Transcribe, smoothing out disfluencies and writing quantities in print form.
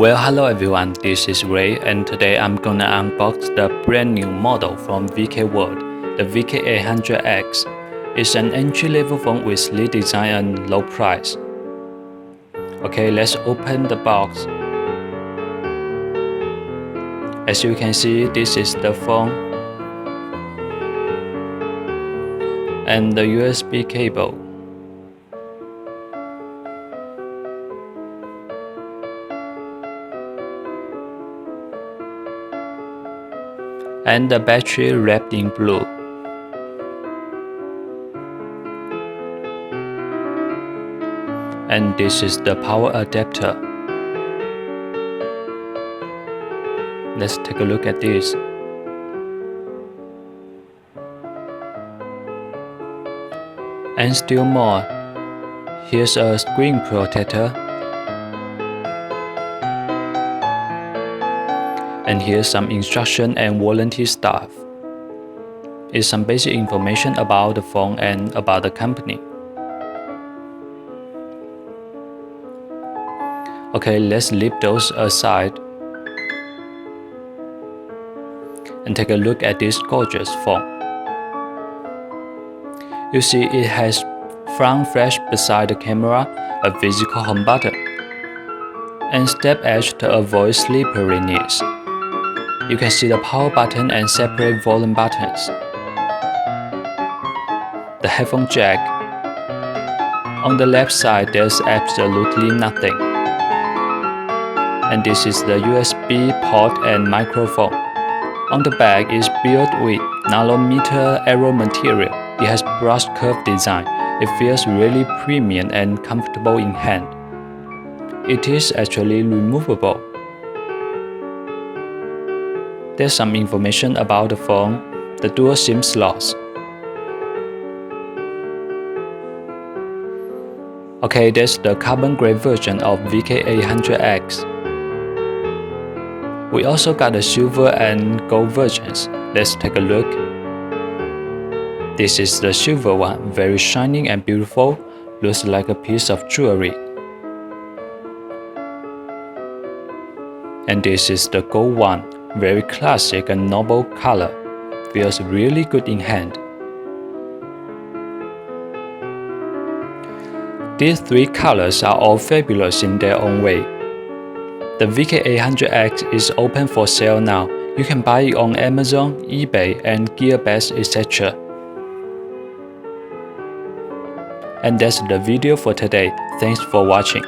Well, hello everyone, this is Ray, and today I'm gonna unbox the brand new model from Vkworld, the vk800x. It's an entry-level phone with sleek design and low price. Okay, let's open the box. As you can see, this is the phone and the USB cable. And the battery wrapped in blue. And this is the power adapter. Let's take a look at this. And still more, here's a screen protector. And here's some instruction and warranty stuff. It's some basic information about the phone and about the company. Okay, let's leave those aside and take a look at this gorgeous phone. You see it has front flash beside the camera, a physical home button, and step edge to avoid slipperiness. You can see the power button and separate volume buttons. The headphone jack. On the left side there's absolutely nothing. And this is the USB port and microphone. On the back is built with nanometer aero material. It has brushed curved design. It feels really premium and comfortable in hand. It is actually removable. There's some information about the phone, the dual SIM slots. Okay, that's the carbon gray version of vk800x. We also got the silver and gold versions. Let's take a look. This is the silver one, very shining and beautiful, looks like a piece of jewelry. And this is the gold one, very classic and noble color, feels really good in hand. These three colors are all fabulous in their own way. The vk800x is open for sale now. You can buy it on Amazon, eBay, and Gearbest, etc. And that's the video for today. Thanks for watching.